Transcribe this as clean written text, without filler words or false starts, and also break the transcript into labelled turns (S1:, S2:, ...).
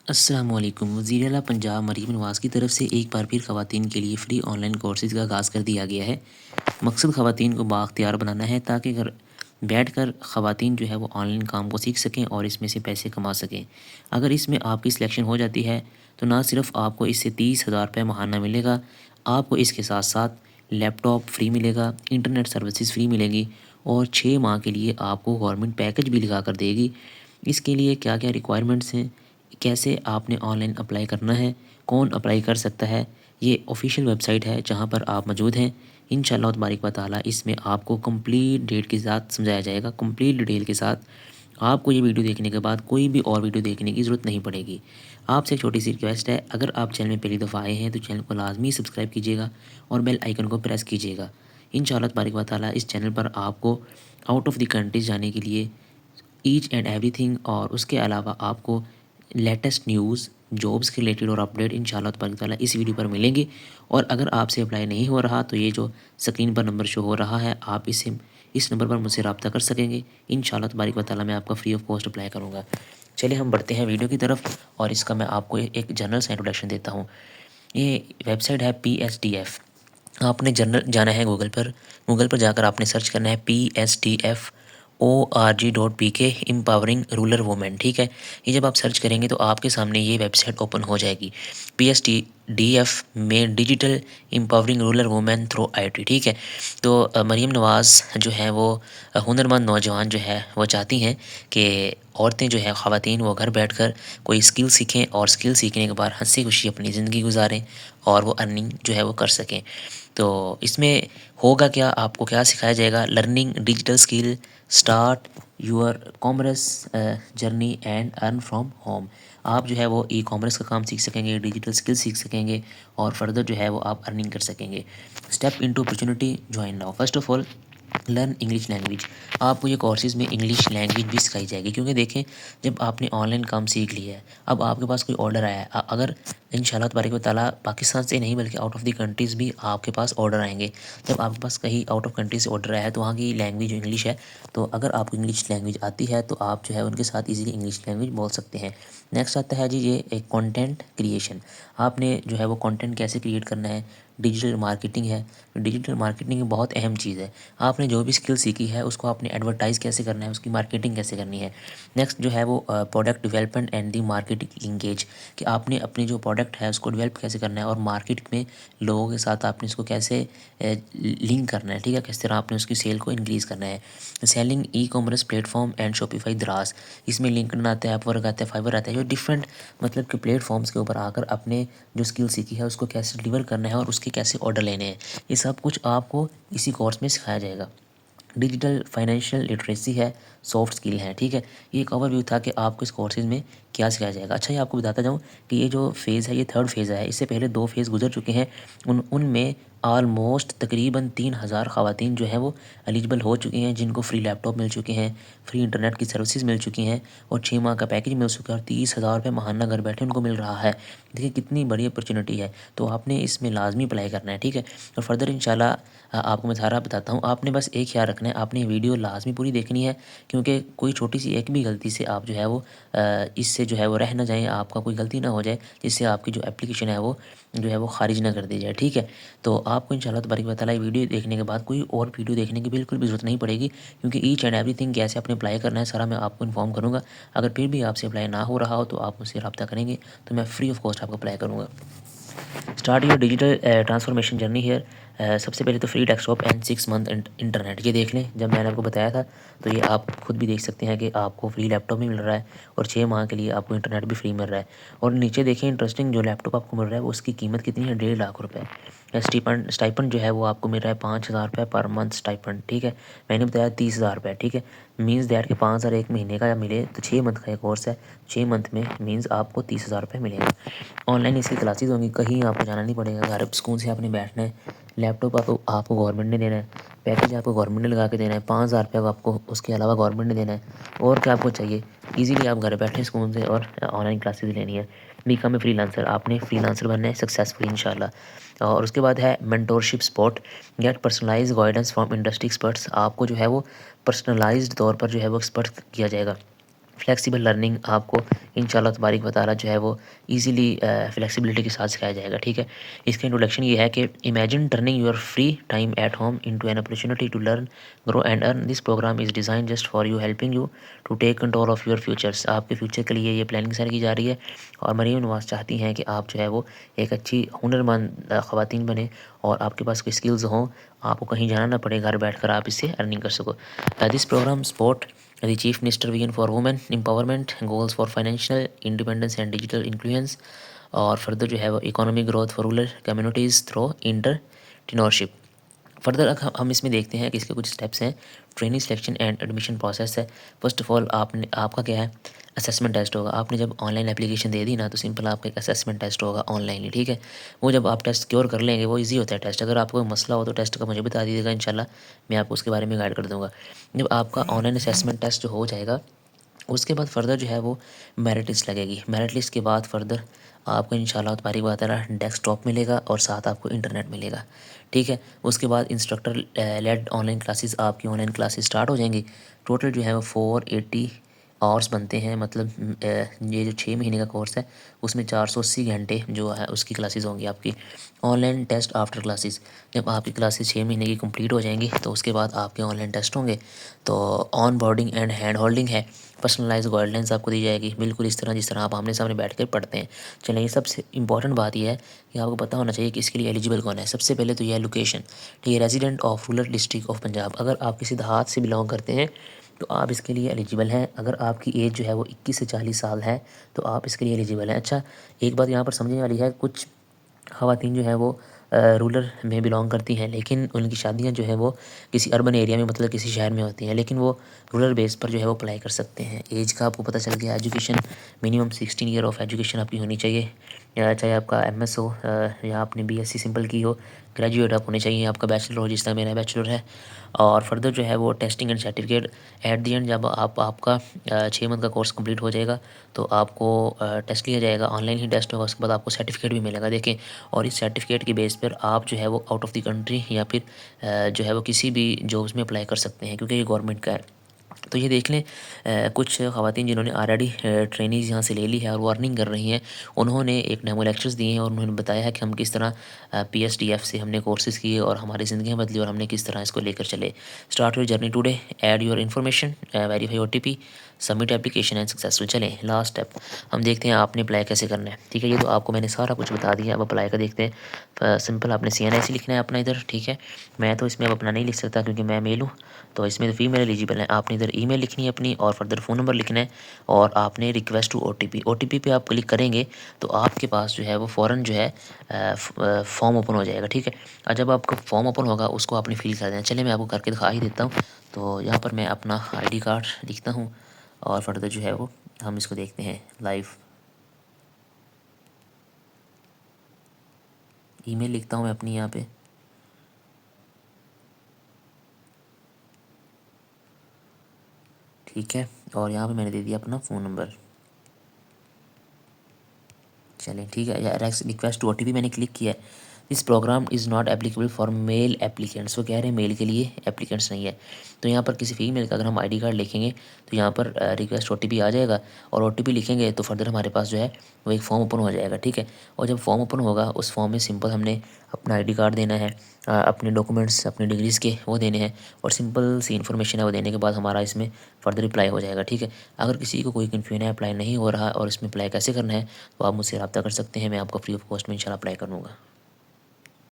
S1: अस्सलामुअलैकुम। वज़ीर आला पंजाब मरीम नवाज़ की तरफ से एक बार फिर ख़वातीन के लिए फ़्री ऑनलाइन कोर्सेज़ का आगाज़ कर दिया गया है। मकसद ख़वातीन को बाअख्तियार बनाना है ताकि घर बैठकर ख़वातीन जो है वो ऑनलाइन काम को सीख सकें और इसमें से पैसे कमा सकें। अगर इसमें आपकी सिलेक्शन हो जाती है तो ना सिर्फ़ आपको इससे 30,000 रुपये माहाना मिलेगा, आपको इसके साथ साथ लैपटॉप फ्री मिलेगा, इंटरनेट सर्विसेज फ्री मिलेगी और 6 माह के लिए आपको गवर्नमेंट पैकेज भी लगा कर देगी। इसके लिए क्या क्या रिक्वायरमेंट्स हैं, कैसे आपने ऑनलाइन अप्लाई करना है, कौन अप्लाई कर सकता है, ये ऑफिशियल वेबसाइट है जहाँ पर आप मौजूद हैं। इंशाअल्लाह तबारिक व तआला इसमें आपको कंप्लीट डेट के साथ समझाया जाएगा, कंप्लीट डिटेल के साथ। आपको ये वीडियो देखने के बाद कोई भी और वीडियो देखने की ज़रूरत नहीं पड़ेगी। आपसे एक छोटी सी रिक्वेस्ट है, अगर आप चैनल में पहली दफ़ा आए हैं तो चैनल को लाजमी सब्सक्राइब कीजिएगा और बेल आइकन को प्रेस कीजिएगा। इंशाअल्लाह तबारिक व तआला इस चैनल पर आपको आउट ऑफ द कंट्रीज़ जाने के लिए ईच एंड एवरीथिंग और उसके अलावा आपको लेटेस्ट न्यूज़, जॉब्स के रिलेटेड और अपडेट इंशाअल्लाह तबारक ताला इस वीडियो पर मिलेंगे। और अगर आपसे अप्लाई नहीं हो रहा तो ये जो स्क्रीन पर नंबर शो हो रहा है, आप इस नंबर पर मुझसे रब्ता कर सकेंगे। इंशाअल्लाह तबारक व ताला मैं आपका फ्री ऑफ कॉस्ट अप्लाई करूँगा। चलिए हम बढ़ते हैं वीडियो की तरफ और इसका मैं आपको एक जनरल सा इंट्रोडक्शन देता हूँ। ये वेबसाइट है PSDF। आपने जनरल जाना है गूगल पर जाकर आपने सर्च करना है PSDF.org.pk एम्पावरिंग रूरल वुमेन। ठीक है, ये जब आप सर्च करेंगे तो आपके सामने ये वेबसाइट ओपन हो जाएगी। PSDF में digital empowering rural women through IT। ठीक है, तो मरीम नवाज़ जो है वो हुनरमंद नौजवान जो है वो चाहती हैं कि औरतें जो है ख़वातीन वो घर बैठकर कोई स्किल सीखें और स्किल सीखने के बाद हंसी खुशी अपनी ज़िंदगी गुजारें और वो अर्निंग जो है वो कर सकें। तो इसमें होगा क्या, आपको क्या सिखाया जाएगा? Learning digital skill, start your commerce journey and earn from home. आप जो है वो ई-कॉमर्स का काम सीख सकेंगे, डिजिटल स्किल सीख सकेंगे और फर्दर जो है वो आप अर्निंग कर सकेंगे। Step into opportunity, join now. First of all learn English language. आपको ये कोर्सेज़ में इंग्लिश लैंग्वेज भी सिखाई जाएगी, क्योंकि देखें जब आपने ऑनलाइन काम सीख लिया है, अब आपके पास कोई ऑर्डर आया है, अगर इंशाल्लाह तबारक व तआला पाकिस्तान से नहीं बल्कि आउट ऑफ द कंट्रीज़ भी आपके पास ऑर्डर आएंगे। जब आपके पास कहीं आउट ऑफ कंट्री से ऑर्डर आया है तो वहाँ की लैंग्वेज जो इंग्लिश है, तो अगर आपको इंग्लिश लैंग्वेज आती है तो आप जो है उनके साथ ईजिली इंग्लिश लैंग्वेज बोल सकते हैं। नेक्स्ट आता है जी ये एक कंटेंट क्रिएशन। आपने जो है वो कंटेंट कैसे क्रिएट करना है, डिजिटल मार्केटिंग है। डिजिटल मार्केटिंग बहुत अहम चीज़ है। आपने जो भी स्किल सीखी है उसको आपने एडवर्टाइज़ कैसे करना है, उसकी मार्केटिंग कैसे करनी है। नेक्स्ट जो है वो product development and the marketing linkage, कि आपने अपनी जो प्रोडक्ट है उसको डेवलप कैसे करना है और मार्केट में लोगों के साथ आपने इसको कैसे लिंक करना है। ठीक है, किस तरह आपने उसकी सेल को इंक्रीज़ करना है। Selling e-commerce platform and Shopify द्रास, इसमें लिंक्डइन आता है, अपवर्क आता है, फाइवर आता है, जो डिफरेंट मतलब कि प्लेटफॉर्म्स के ऊपर आकर अपने जो स्किल सीखी है उसको कैसे डिलीवर करना है और उसके कैसे ऑर्डर लेने हैं, ये सब कुछ आपको इसी कोर्स में सिखाया जाएगा। डिजिटल फाइनेंशियल लिटरेसी है, सॉफ्ट स्किल है। ठीक है, ये एक ओवरव्यू था कि आपको इस कोर्सेज़ में क्या सिखाया जाएगा। अच्छा, ये आपको बताता जाऊँ कि ये जो फ़ेज़ है ये थर्ड फ़ेज़ है। इससे पहले 2 फ़ेज़ गुजर चुके हैं। उनमें ऑलमोस्ट तकरीबन 3,000 ख़वातीन जो हैं वो एलिजिबल हो चुकी हैं, जिनको फ्री लैपटॉप मिल चुके हैं, फ्री इंटरनेट की सर्विसेज मिल चुकी हैं और 6 माह का पैकेज मिल चुका है और 30,000 रुपये माहाना घर बैठे उनको मिल रहा है। देखिए कितनी बड़ी अपॉर्चुनिटी है, तो आपने इसमें लाजमी अप्लाई करना है। ठीक है, और फर्दर इंशाल्लाह आपको मैं सारा बताता हूँ। आपने बस एक ख्याल रखना है, आपने वीडियो लाजमी पूरी देखनी है, क्योंकि कोई छोटी सी एक भी गलती से आप जो है वो इससे जो है वो रह ना जाएँ, आपका कोई गलती ना हो जाए जिससे आपकी जो एप्लीकेशन है वो जो है वो खारिज ना कर दी जाए। ठीक है, तो आपको इंशाल्लाह तबारक व तआला ये वीडियो देखने के बाद कोई और वीडियो देखने की बिल्कुल भी ज़रूरत नहीं पड़ेगी, क्योंकि ईच एंड एवरीथिंग कैसे आपने अप्लाई करना है सारा मैं आपको इन्फॉर्म करूँगा। अगर फिर भी आपसे अप्लाई ना हो रहा हो तो आप मुझसे रब्ता करेंगे तो मैं फ्री ऑफ कॉस्ट आपको अप्लाई करूँगा। Start your digital transformation journey here. सबसे पहले तो free desktop and 6 month internet, ये देख लें। जब मैंने आपको बताया था तो ये आप खुद भी देख सकते हैं कि आपको फ्री लैपटॉप भी मिल रहा है और 6 माह के लिए आपको इंटरनेट भी फ्री मिल रहा है। और नीचे देखिए इंटरेस्टिंग, जो लैपटॉप आपको मिल रहा है वो उसकी कीमत कितनी है, 1.5 लाख रुपये। स्टाइपेंड जो है वो आपको मिल रहा है 5,000 रुपये पर मंथ स्टाइपेंड। ठीक है, मैंने बताया 30,000 रुपये। ठीक है, मीन्स दैट कि 5,000 एक महीने का मिले तो 6 मंथ का एक कोर्स है, 6 मंथ में मीन्स आपको 30,000 रुपये मिलेगा। ऑनलाइन इसकी क्लासेस होंगी, कहीं आपको जाना नहीं पड़ेगा, घर सुकून से आपने बैठना है। लैपटॉप आपको गवर्नमेंट ने देना है, पैकेज आपको गवर्नमेंट ने लगा के देना है, 5,000 रुपये आपको उसके अलावा गवर्नमेंट ने देना है। और क्या आपको चाहिए, इजीली आप घर बैठे सुकून से और ऑनलाइन क्लासेस लेनी है। बिकम ए फ्रीलांसर, आपने फ्रीलांसर बनना है सक्सेसफुल इंशाल्लाह। और उसके बाद है mentorship support, get personalize guidance from industry experts. आपको जो है वो पर्सनलाइज्ड तौर पर जो है वो एक्सपर्ट किया जाएगा। फ्लेक्सिबल लर्निंग आपको इंशाल्लाह तबारिक व तआला जो है वो ईज़िली फ्लेक्सिबिलिटी के साथ सिखाया जाएगा, ठीक है। इसका इंट्रोडक्शन ये है कि imagine turning your free time at home into an opportunity to learn, grow and earn. This programme is design just for you, helping you to take control of your futures. आपके future के लिए ये planning sir की जा रही है और मरीम नवाज़ चाहती हैं कि आप जो है वो एक अच्छी हुनरमंद ख़वातीन बने और आपके पास कोई स्किल्स हों, आपको कहीं जाना ना पड़े, घर बैठकर आप इससे अर्निंग कर सको। This programme support the Chief Minister Vision for Women Empowerment, Goals for Financial Independence and Digital Influence, और फर्दर जो है वो economic growth for rural communities through entrepreneurship. Further हम इसमें देखते हैं कि इसके कुछ स्टेप्स हैं। Training selection and admission process है। फर्स्ट ऑफ ऑल आपका क्या है, असेसमेंट टेस्ट होगा। आपने जब ऑनलाइन एप्लीकेशन दे दी ना तो सिंपल आपका एक असेसमेंट टेस्ट होगा ऑनलाइन ही, ठीक है। वो जब आप टेस्ट क्योर कर लेंगे वो इजी होता है टेस्ट। अगर आपको कोई मसला हो तो टेस्ट का मुझे बता दीजिएगा, इंशाल्लाह मैं आपको उसके बारे में गाइड कर दूँगा। जब आपका ऑनलाइन असेसमेंट टेस्ट जो हो जाएगा उसके बाद फर्दर जो है वो मेरिट लिस्ट लगेगी। मेरिट लिस्ट के बाद फर्दर आपको इंशाल्लाह तबारिक व तआला डेस्कटॉप मिलेगा और साथ आपको इंटरनेट मिलेगा, ठीक है। उसके बाद इंस्ट्रक्टर लेड ऑनलाइन क्लासेस, आपकी ऑनलाइन क्लासेस स्टार्ट हो जाएंगी। टोटल जो है वो 480 आवर्स बनते हैं, मतलब ये जो 6 महीने का कोर्स है उसमें 480 घंटे जो है उसकी क्लासेस होंगी आपकी। ऑनलाइन टेस्ट आफ्टर क्लासेस, जब आपकी क्लासेस 6 महीने की कंप्लीट हो जाएंगी तो उसके बाद आपके ऑनलाइन टेस्ट होंगे। तो on boarding and hand holding है, पर्सनलाइज गाइडलाइंस आपको दी जाएगी बिल्कुल इस तरह जिस तरह आप आमने सामने बैठ कर पढ़ते हैं। चलें, ये सबसे इंपॉर्टेंट बात यह है कि आपको पता होना चाहिए कि इसके लिए एलिजिबल कौन है। सबसे पहले तो यह है लोकेशन, ठीक है, resident of rural district of Punjab. अगर आप किसी देहात से बिलोंग करते हैं तो आप इसके लिए एलिजिबल हैं। अगर आपकी एज जो है वो 21 से 40 साल है तो आप इसके लिए एलिजिबल हैं। अच्छा, एक बात यहाँ पर समझने वाली है, कुछ ख़वातीन जो है वो रूरल में बिलोंग करती हैं लेकिन उनकी शादियाँ जो है वो किसी अर्बन एरिया में, मतलब किसी शहर में होती हैं, लेकिन वो रूरल बेस पर जो है वो अप्लाई कर सकते हैं। एज का आपको पता चल गया। Education minimum 16 year of education आपकी होनी चाहिए, या चाहे आपका एमएस हो या आपने बीएससी सिंपल की हो, ग्रेजुएट आप होने चाहिए, आपका बैचलर हो जिस तरह मेरा बैचलर है। और फर्दर जो है वो testing and certificate at the and, जब आपका 6 मंथ का कोर्स कंप्लीट हो जाएगा तो आपको टेस्ट लिया जाएगा, ऑनलाइन ही टेस्ट होगा। उसके बाद आपको सर्टिफिकेट भी मिलेगा, देखें। और इस सर्टिफिकेट के बेस पर आप जो है वो आउट ऑफ द कंट्री या फिर जो है वो किसी भी जॉब्स में अप्लाई कर सकते हैं क्योंकि ये गवर्नमेंट का है। तो ये देख लें, कुछ ख़वातीन जिन्होंने ऑलरेडी ट्रेनिंग यहाँ से ले ली है और वो अर्निंग कर रही हैं, उन्होंने एक डेमो लेक्चर्स दिए हैं और उन्होंने बताया है कि हम किस तरह पीएसटीएफ से हमने कोर्सेज़ किए और हमारी ज़िंदगी बदली और हमने किस तरह इसको लेकर चले। Start your journey today, add your information, verify OTP, submit application and successful. चलें, लास्ट स्टेप हम देखते हैं आपने अप्लाई कैसे करना है, ठीक है। ये तो आपको मैंने सारा कुछ बता दिया, अब अप्लाई का देखते हैं। सिंपल आपने CNIC लिखना है अपना इधर, ठीक है। मैं तो इसमें अब अपना नहीं लिख सकता क्योंकि मैं मेल हूँ, तो इसमें तो फीमेल एलिजिबल है। आपने इधर ईमेल लिखनी है अपनी और फर्दर फ़ोन नंबर लिखना है और आपने रिक्वेस्ट टू ओटीपी पे आप क्लिक करेंगे तो आपके पास जो है वो फ़ौरन जो है फॉर्म ओपन हो जाएगा, ठीक है। और जब आपका फॉर्म ओपन होगा उसको आपने फिल कर देना। चलिए मैं आपको करके दिखा ही देता हूँ। तो यहाँ पर मैं अपना ID कार्ड लिखता हूँ और फर्दर जो है वो हम इसको देखते हैं लाइव। ईमेल लिखता हूँ मैं अपनी यहाँ पे, ठीक है। और यहाँ पे मैंने दे दिया अपना फ़ोन नंबर। चलें, ठीक है। या रिक्वेस्ट टू OTP मैंने क्लिक किया है। This programme is not applicable for male applicants, वो कह रहे हैं मेल के लिए एप्लीकेंट्स नहीं है। तो यहाँ पर किसी फीमेल का अगर हम ID कार्ड लिखेंगे तो यहाँ पर रिक्वेस्ट OTP आ जाएगा और OTP लिखेंगे तो फर्दर हमारे पास जो है वो एक फॉर्म ओपन हो जाएगा, ठीक है। और जब फॉर्म ओपन होगा उस फॉर्म में सिंपल हमने अपना ID कार्ड देना है, अपने डॉक्यूमेंट्स अपने डिग्रीज़ के वो देने हैं और सिंपल सी इन्फॉर्मेशन है वो देने के बाद हमारा इसमें फर्दर अप्लाई हो जाएगा, ठीक है। अगर किसी को कोई कन्फ्यूजन है अप्लाई नहीं हो रहा और इसमें अप्लाई कैसे करना है तो आप मुझसे रब्ता कर सकते हैं, मैं आपको फ्री ऑफ कॉस्ट में इंशाल्लाह अप्लाई करूँगा।